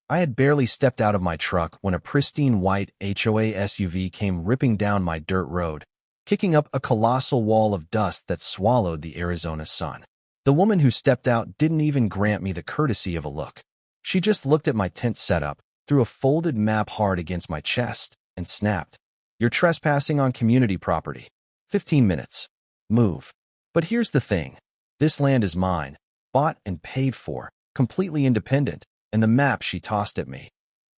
I had barely stepped out of my truck when a pristine white HOA SUV came ripping down my dirt road, kicking up a colossal wall of dust that swallowed the Arizona sun. The woman who stepped out didn't even grant me the courtesy of a look. She just looked at my tent setup, threw a folded map hard against my chest, and snapped, "You're trespassing on community property. 15 minutes. Move." But here's the thing. This land is mine, bought and paid for, completely independent, and the map she tossed at me.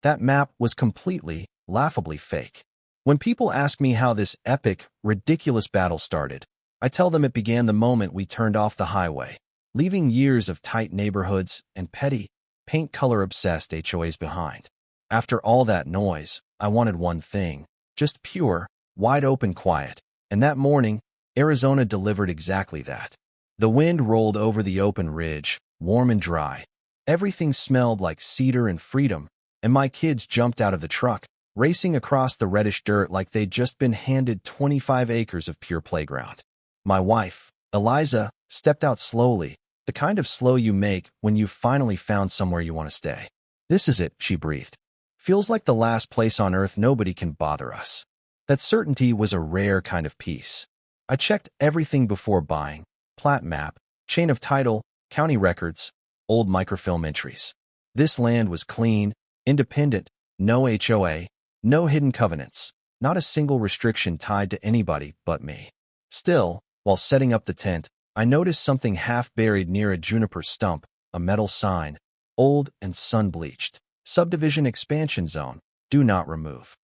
That map was completely, laughably fake. When people ask me how this epic, ridiculous battle started, I tell them it began the moment we turned off the highway, leaving years of tight neighborhoods and petty, paint-color-obsessed HOAs behind. After all that noise, I wanted one thing, just pure, wide-open quiet, and that morning, Arizona delivered exactly that. The wind rolled over the open ridge, warm and dry. Everything smelled like cedar and freedom, and my kids jumped out of the truck, racing across the reddish dirt like they'd just been handed 25 acres of pure playground. My wife, Eliza, stepped out slowly, the kind of slow you make when you've finally found somewhere you want to stay. "This is it," she breathed. "Feels like the last place on earth nobody can bother us." That certainty was a rare kind of peace. I checked everything before buying: plat map, chain of title, county records, old microfilm entries. This land was clean, independent, no HOA, no hidden covenants, not a single restriction tied to anybody but me. Still, while setting up the tent, I noticed something half buried near a juniper stump, a metal sign, old and sun-bleached. Subdivision expansion zone, do not remove.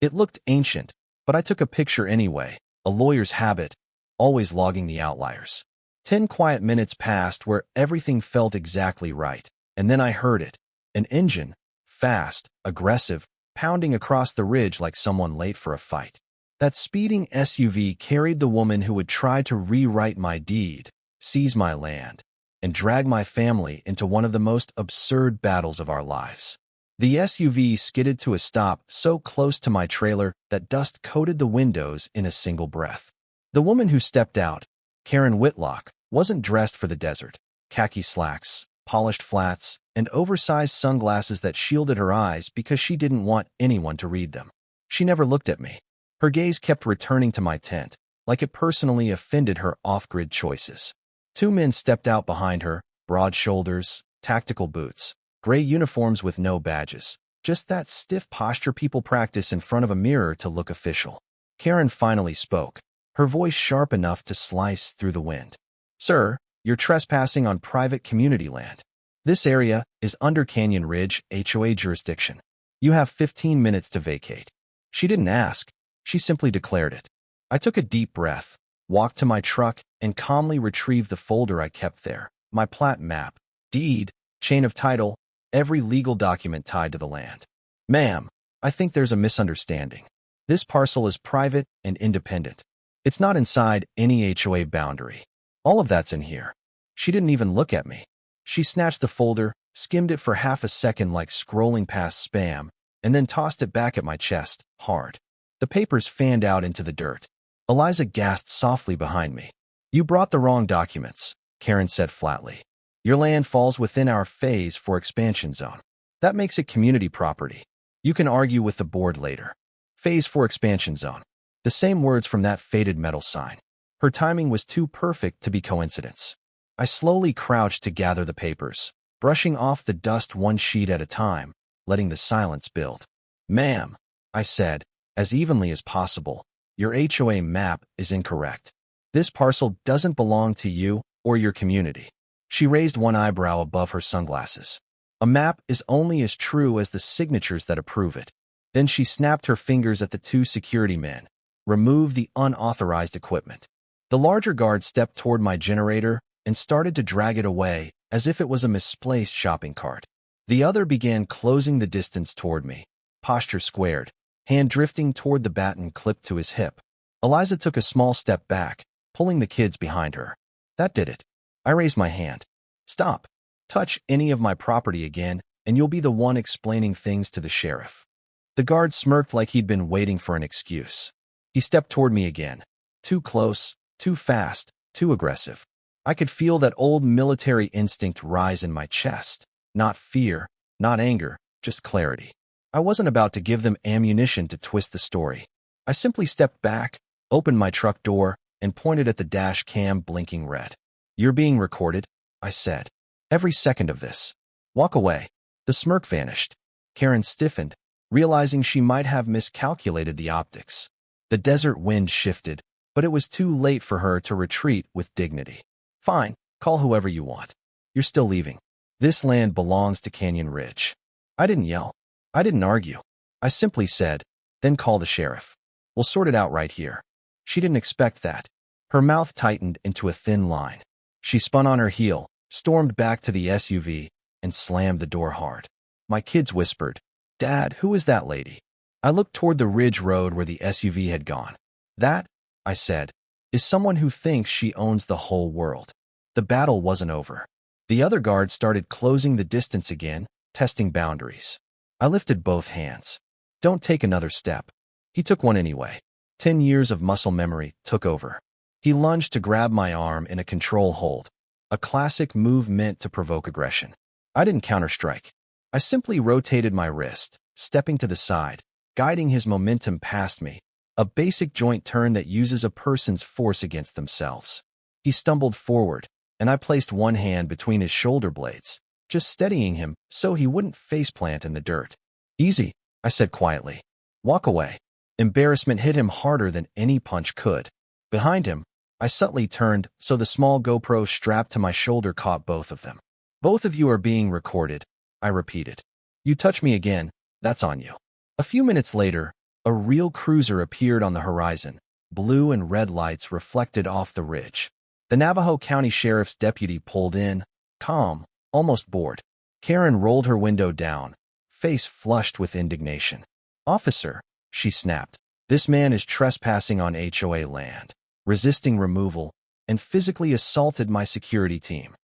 It looked ancient, but I took a picture anyway, a lawyer's habit, always logging the outliers. 10 quiet minutes passed where everything felt exactly right, and then I heard it. An engine, fast, aggressive, pounding across the ridge like someone late for a fight. That speeding SUV carried the woman who would try to rewrite my deed, seize my land, and drag my family into one of the most absurd battles of our lives. The SUV skidded to a stop so close to my trailer that dust coated the windows in a single breath. The woman who stepped out, Karen Whitlock, wasn't dressed for the desert. Khaki slacks, polished flats, and oversized sunglasses that shielded her eyes because she didn't want anyone to read them. She never looked at me. Her gaze kept returning to my tent, like it personally offended her off-grid choices. 2 men stepped out behind her, broad shoulders, tactical boots, gray uniforms with no badges, just that stiff posture people practice in front of a mirror to look official. Karen finally spoke, her voice sharp enough to slice through the wind. "Sir, you're trespassing on private community land. This area is under Canyon Ridge HOA jurisdiction. You have 15 minutes to vacate." She didn't ask, she simply declared it. I took a deep breath, walked to my truck, and calmly retrieved the folder I kept there. My plat map, deed, chain of title, every legal document tied to the land. "Ma'am, I think there's a misunderstanding. This parcel is private and independent. It's not inside any HOA boundary. All of that's in here." She didn't even look at me. She snatched the folder, skimmed it for half a second like scrolling past spam, and then tossed it back at my chest, hard. The papers fanned out into the dirt. Eliza gasped softly behind me. "You brought the wrong documents," Karen said flatly. "Your land falls within our phase for expansion zone. That makes it community property. You can argue with the board later. Phase for expansion zone." The same words from that faded metal sign. Her timing was too perfect to be coincidence. I slowly crouched to gather the papers, brushing off the dust one sheet at a time, letting the silence build. "Ma'am," I said, as evenly as possible, "your HOA map is incorrect. This parcel doesn't belong to you or your community." She raised one eyebrow above her sunglasses. "A map is only as true as the signatures that approve it." Then she snapped her fingers at the 2 security men. "Remove the unauthorized equipment." The larger guard stepped toward my generator and started to drag it away as if it was a misplaced shopping cart. The other began closing the distance toward me, posture squared, hand drifting toward the baton clipped to his hip. Eliza took a small step back, pulling the kids behind her. That did it. I raised my hand. "Stop. Touch any of my property again, and you'll be the one explaining things to the sheriff." The guard smirked like he'd been waiting for an excuse. He stepped toward me again. Too close, too fast, too aggressive. I could feel that old military instinct rise in my chest. Not fear, not anger, just clarity. I wasn't about to give them ammunition to twist the story. I simply stepped back, opened my truck door, and pointed at the dash cam blinking red. "You're being recorded," I said. "Every second of this. Walk away." The smirk vanished. Karen stiffened, realizing she might have miscalculated the optics. The desert wind shifted, but it was too late for her to retreat with dignity. "Fine, call whoever you want. You're still leaving. This land belongs to Canyon Ridge." I didn't yell. I didn't argue. I simply said, "Then call the sheriff. We'll sort it out right here." She didn't expect that. Her mouth tightened into a thin line. She spun on her heel, stormed back to the SUV, and slammed the door hard. My kids whispered, "Dad, who is that lady?" I looked toward the ridge road where the SUV had gone. "That," I said, "is someone who thinks she owns the whole world." The battle wasn't over. The other guards started closing the distance again, testing boundaries. I lifted both hands. "Don't take another step." He took one anyway. 10 years of muscle memory took over. He lunged to grab my arm in a control hold, a classic move meant to provoke aggression. I didn't counterstrike. I simply rotated my wrist, stepping to the side, guiding his momentum past me, a basic joint turn that uses a person's force against themselves. He stumbled forward, and I placed one hand between his shoulder blades, just steadying him so he wouldn't faceplant in the dirt. "Easy," I said quietly. "Walk away." Embarrassment hit him harder than any punch could. Behind him, I subtly turned so the small GoPro strapped to my shoulder caught both of them. "Both of you are being recorded," I repeated. "You touch me again, that's on you." A few minutes later, a real cruiser appeared on the horizon, blue and red lights reflected off the ridge. The Navajo County Sheriff's deputy pulled in, calm, almost bored. Karen rolled her window down, face flushed with indignation. "Officer," she snapped, "this man is trespassing on HOA land, resisting removal, and physically assaulted my security team."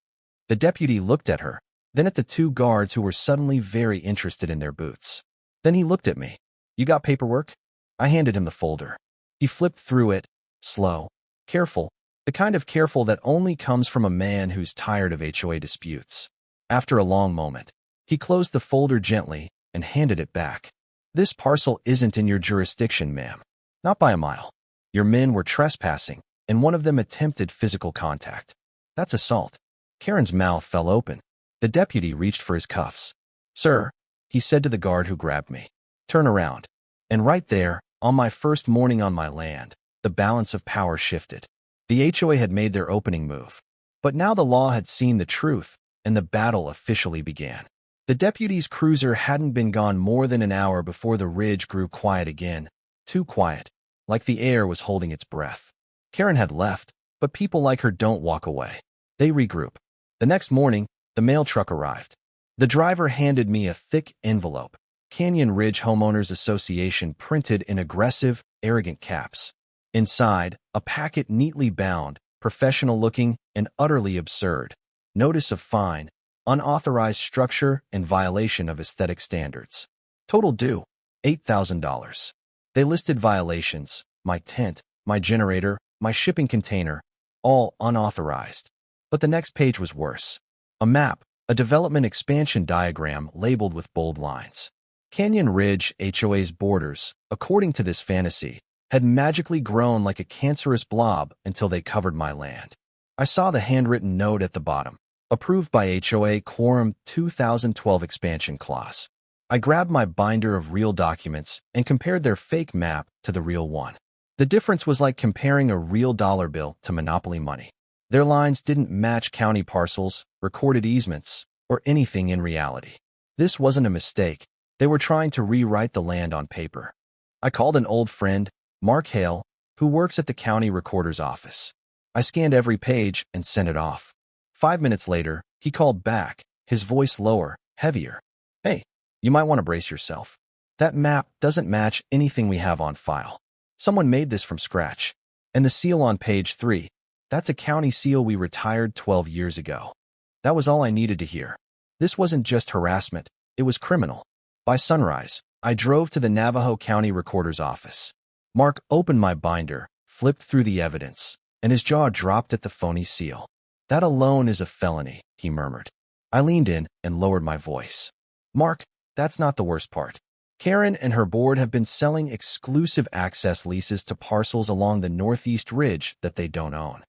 The deputy looked at her, then at the two guards who were suddenly very interested in their boots. Then he looked at me. "You got paperwork?" I handed him the folder. He flipped through it, slow, careful, the kind of careful that only comes from a man who's tired of HOA disputes. After a long moment, he closed the folder gently and handed it back. "This parcel isn't in your jurisdiction, ma'am. Not by a mile. Your men were trespassing, and one of them attempted physical contact. That's assault." Karen's mouth fell open. The deputy reached for his cuffs. "Sir," he said to the guard who grabbed me, "turn around." And right there, on my first morning on my land, the balance of power shifted. The HOA had made their opening move. But now the law had seen the truth, and the battle officially began. The deputy's cruiser hadn't been gone more than an hour before the ridge grew quiet again, too quiet, like the air was holding its breath. Karen had left, but people like her don't walk away. They regroup. The next morning, the mail truck arrived. The driver handed me a thick envelope, Canyon Ridge Homeowners Association printed in aggressive, arrogant caps. Inside, a packet neatly bound, professional-looking, and utterly absurd. Notice of fine, unauthorized structure and violation of aesthetic standards. Total due, $8,000. They listed violations: my tent, my generator, my shipping container, all unauthorized. But the next page was worse. A map, a development expansion diagram labeled with bold lines. Canyon Ridge HOA's borders, according to this fantasy, had magically grown like a cancerous blob until they covered my land. I saw the handwritten note at the bottom, approved by HOA Quorum 2012 expansion clause. I grabbed my binder of real documents and compared their fake map to the real one. The difference was like comparing a real dollar bill to Monopoly money. Their lines didn't match county parcels, recorded easements, or anything in reality. This wasn't a mistake. They were trying to rewrite the land on paper. I called an old friend, Mark Hale, who works at the county recorder's office. I scanned every page and sent it off. 5 minutes later, he called back, his voice lower, heavier. "Hey, you might want to brace yourself. That map doesn't match anything we have on file. Someone made this from scratch. And the seal on page 3, that's a county seal we retired 12 years ago." That was all I needed to hear. This wasn't just harassment, it was criminal. By sunrise, I drove to the Navajo County Recorder's office. Mark opened my binder, flipped through the evidence, and his jaw dropped at the phony seal. "That alone is a felony," he murmured. I leaned in and lowered my voice. "Mark, That's not the worst part. Karen and her board have been selling exclusive access leases to parcels along the northeast ridge that they don't own.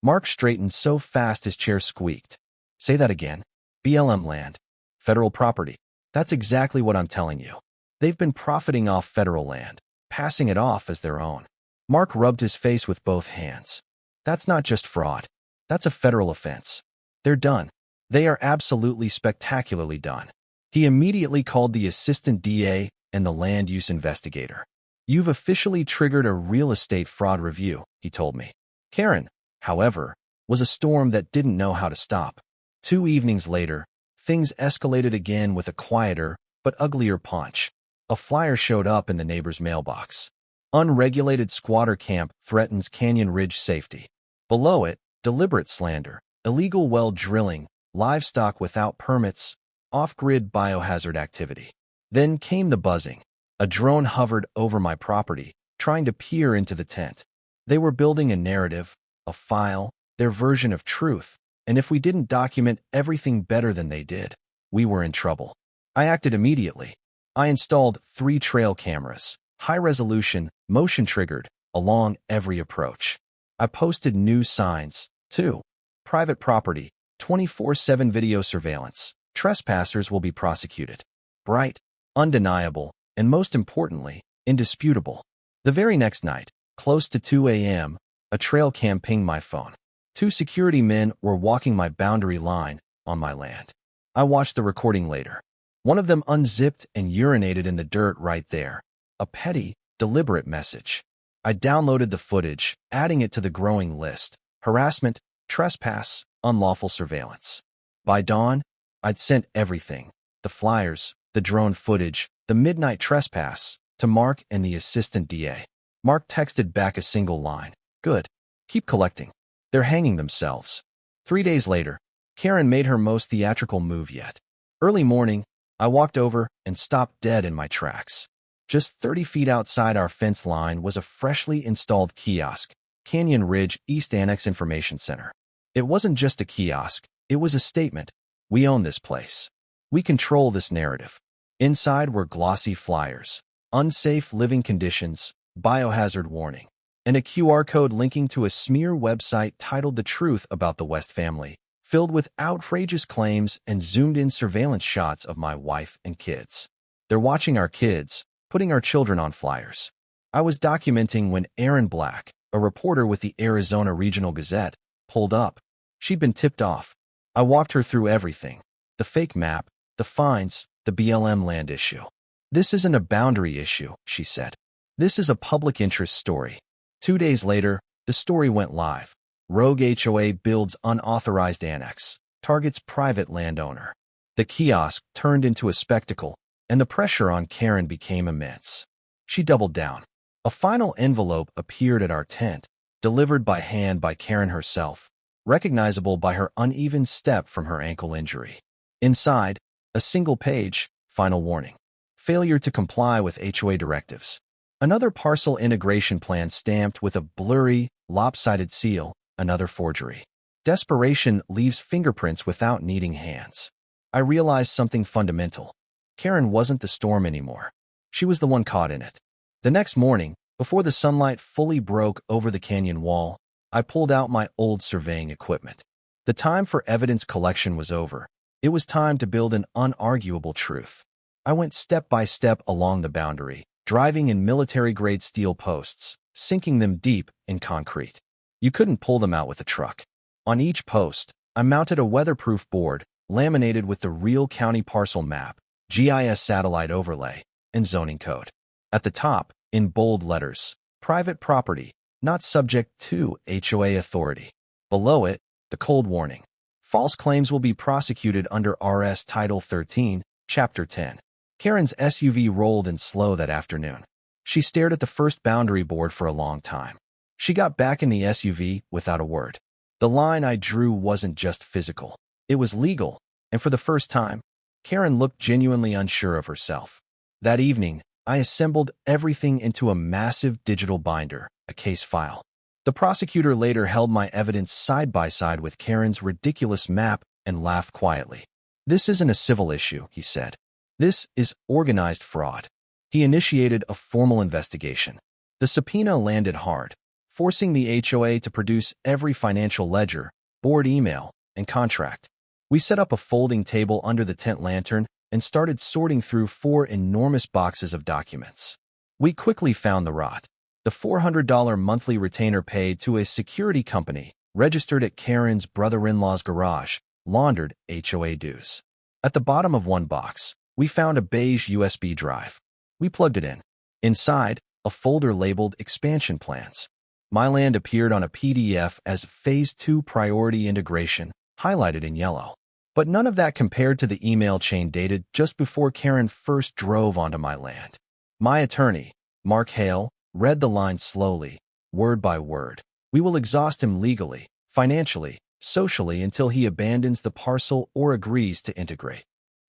Mark straightened so fast his chair squeaked. Say that again. BLM land. Federal property. That's exactly what I'm telling you. They've been profiting off federal land, passing it off as their own. Mark rubbed his face with both hands. That's not just fraud. That's a federal offense. They're done. They are absolutely spectacularly done. He immediately called the assistant DA and the land use investigator. You've officially triggered a real estate fraud review, he told me. Karen, however, was a storm that didn't know how to stop. 2 evenings later, things escalated again with a quieter but uglier punch. A flyer showed up in the neighbor's mailbox. Unregulated squatter camp threatens Canyon Ridge safety. Below it, deliberate slander, illegal well drilling, livestock without permits, off-grid biohazard activity. Then came the buzzing. A drone hovered over my property, trying to peer into the tent. They were building a narrative, a file, their version of truth, and if we didn't document everything better than they did, we were in trouble. I acted immediately. I installed 3 trail cameras, high-resolution, motion-triggered, along every approach. I posted new signs, too. Private property, 24/7 video surveillance. Trespassers will be prosecuted. Bright, undeniable, and most importantly, indisputable. The very next night, close to 2 a.m., a trail cam pinged my phone. 2 security men were walking my boundary line on my land. I watched the recording later. One of them unzipped and urinated in the dirt right there. A petty, deliberate message. I downloaded the footage, adding it to the growing list. Harassment, trespass, unlawful surveillance. By dawn, I'd sent everything. The flyers, the drone footage, the midnight trespass, to Mark and the assistant DA. Mark texted back a single line. Good. Keep collecting. They're hanging themselves. 3 days later, Karen made her most theatrical move yet. Early morning, I walked over and stopped dead in my tracks. Just 30 feet outside our fence line was a freshly installed kiosk, Canyon Ridge East Annex Information Center. It wasn't just a kiosk, it was a statement. We own this place. We control this narrative. Inside were glossy flyers, unsafe living conditions, biohazard warning, and a QR code linking to a smear website titled The Truth About the West Family, filled with outrageous claims and zoomed-in surveillance shots of my wife and kids. They're watching our kids, putting our children on flyers. I was documenting when Erin Black, a reporter with the Arizona Regional Gazette, pulled up. She'd been tipped off. I walked her through everything. The fake map, the fines, the BLM land issue. This isn't a boundary issue, she said. This is a public interest story. 2 days later, the story went live. Rogue HOA builds unauthorized annex, targets private landowner. The kiosk turned into a spectacle, and the pressure on Karen became immense. She doubled down. A final envelope appeared at our tent, delivered by hand by Karen herself, recognizable by her uneven step from her ankle injury. Inside, a single page, final warning. Failure to comply with HOA directives. Another parcel integration plan stamped with a blurry, lopsided seal, another forgery. Desperation leaves fingerprints without needing hands. I realized something fundamental. Karen wasn't the storm anymore. She was the one caught in it. The next morning, before the sunlight fully broke over the canyon wall, I pulled out my old surveying equipment. The time for evidence collection was over. It was time to build an unarguable truth. I went step by step along the boundary, driving in military-grade steel posts, sinking them deep in concrete. You couldn't pull them out with a truck. On each post, I mounted a weatherproof board, laminated with the real county parcel map, GIS satellite overlay, and zoning code. At the top, in bold letters, private property, not subject to HOA authority. Below it, the cold warning. False claims will be prosecuted under RS Title 13, Chapter 10. Karen's SUV rolled in slow that afternoon. She stared at the first boundary board for a long time. She got back in the SUV without a word. The line I drew wasn't just physical. It was legal, and for the first time, Karen looked genuinely unsure of herself. That evening, I assembled everything into a massive digital binder, a case file. The prosecutor later held my evidence side by side with Karen's ridiculous map and laughed quietly. "This isn't a civil issue," he said. This is organized fraud. He initiated a formal investigation. The subpoena landed hard, forcing the HOA to produce every financial ledger, board email, and contract. We set up a folding table under the tent lantern and started sorting through 4 enormous boxes of documents. We quickly found the rot. The $400 monthly retainer paid to a security company registered at Karen's brother-in-law's garage, laundered HOA dues. At the bottom of one box, we found a beige USB drive. We plugged it in. Inside, a folder labeled Expansion Plans. My land appeared on a PDF as Phase 2 Priority Integration, highlighted in yellow. But none of that compared to the email chain dated just before Karen first drove onto my land. My attorney, Mark Hale, read the line slowly, word by word. We will exhaust him legally, financially, socially until he abandons the parcel or agrees to integrate.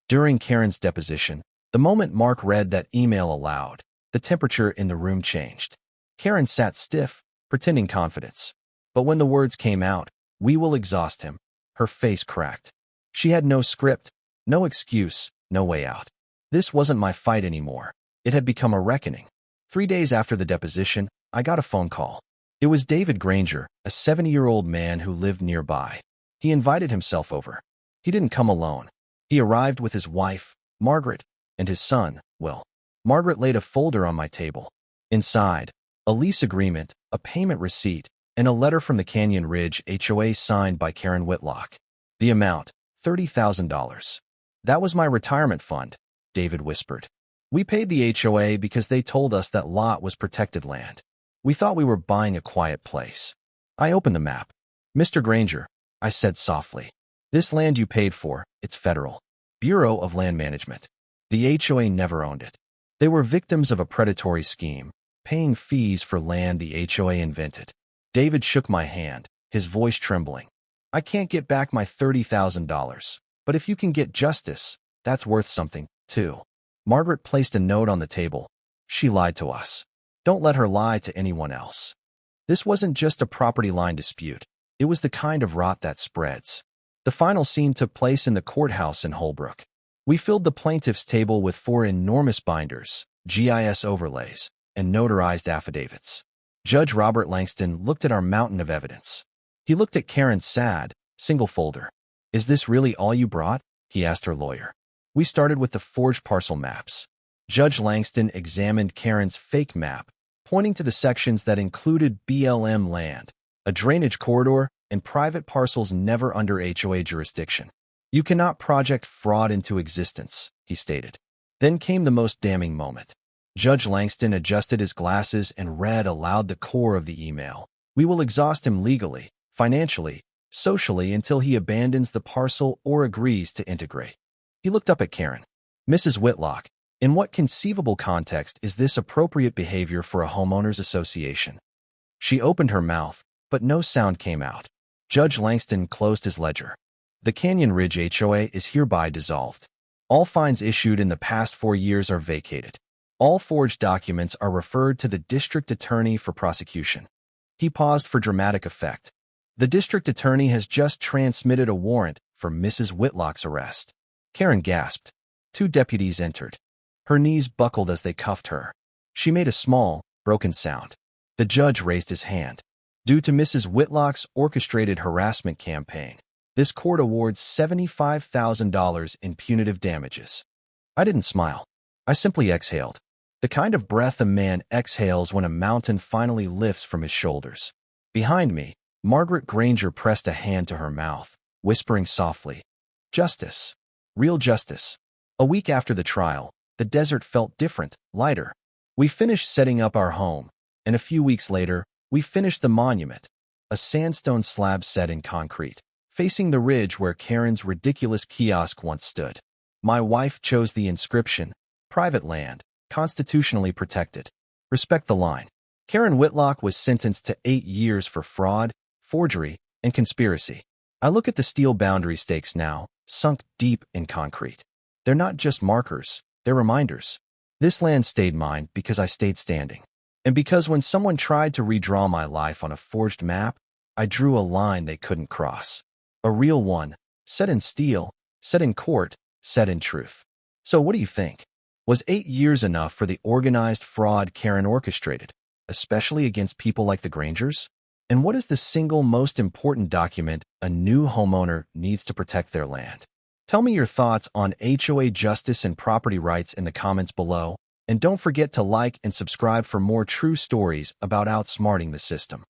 During Karen's deposition, the moment Mark read that email aloud, the temperature in the room changed. Karen sat stiff, pretending confidence. But when the words came out, "We will exhaust him," her face cracked. She had no script, no excuse, no way out. This wasn't my fight anymore. It had become a reckoning. 3 days after the deposition, I got a phone call. It was David Granger, a 70-year-old man who lived nearby. He invited himself over. He didn't come alone. He arrived with his wife, Margaret, and his son, Will. Margaret laid a folder on my table. Inside, a lease agreement, a payment receipt, and a letter from the Canyon Ridge HOA signed by Karen Whitlock. The amount, $30,000. "That was my retirement fund," David whispered. "We paid the HOA because they told us that lot was protected land. We thought we were buying a quiet place." I opened the map. "Mr. Granger," I said softly, "this land you paid for, it's federal. Bureau of Land Management. The HOA never owned it. They were victims of a predatory scheme, paying fees for land the HOA invented." David shook my hand, his voice trembling. "I can't get back my $30,000, but if you can get justice, that's worth something, too." Margaret placed a note on the table. "She lied to us. Don't let her lie to anyone else." This wasn't just a property line dispute. It was the kind of rot that spreads. The final scene took place in the courthouse in Holbrook. We filled the plaintiff's table with 4 enormous binders, GIS overlays, and notarized affidavits. Judge Robert Langston looked at our mountain of evidence. He looked at Karen's sad, single folder. "Is this really all you brought?" he asked her lawyer. We started with the forged parcel maps. Judge Langston examined Karen's fake map, pointing to the sections that included BLM land, a drainage corridor, and private parcels never under HOA jurisdiction. "You cannot project fraud into existence," he stated. Then came the most damning moment. Judge Langston adjusted his glasses and read aloud the core of the email. "We will exhaust him legally, financially, socially until he abandons the parcel or agrees to integrate." He looked up at Karen. "Mrs. Whitlock, in what conceivable context is this appropriate behavior for a homeowners association?" She opened her mouth, but no sound came out. Judge Langston closed his ledger. "The Canyon Ridge HOA is hereby dissolved. All fines issued in the past 4 years are vacated. All forged documents are referred to the district attorney for prosecution." He paused for dramatic effect. "The district attorney has just transmitted a warrant for Mrs. Whitlock's arrest." Karen gasped. 2 deputies entered. Her knees buckled as they cuffed her. She made a small, broken sound. The judge raised his hand. "Due to Mrs. Whitlock's orchestrated harassment campaign, this court awards $75,000 in punitive damages." I didn't smile. I simply exhaled. The kind of breath a man exhales when a mountain finally lifts from his shoulders. Behind me, Margaret Granger pressed a hand to her mouth, whispering softly, "Justice. Real justice." A week after the trial, the desert felt different, lighter. We finished setting up our home, and a few weeks later, we finished the monument, a sandstone slab set in concrete, facing the ridge where Karen's ridiculous kiosk once stood. My wife chose the inscription, "Private land, constitutionally protected. Respect the line." Karen Whitlock was sentenced to 8 years for fraud, forgery, and conspiracy. I look at the steel boundary stakes now, sunk deep in concrete. They're not just markers, they're reminders. This land stayed mine because I stayed standing. And because when someone tried to redraw my life on a forged map, I drew a line they couldn't cross. A real one, set in steel, set in court, set in truth. So what do you think? Was 8 years enough for the organized fraud Karen orchestrated, especially against people like the Grangers? And what is the single most important document a new homeowner needs to protect their land? Tell me your thoughts on HOA justice and property rights in the comments below, and don't forget to like and subscribe for more true stories about outsmarting the system.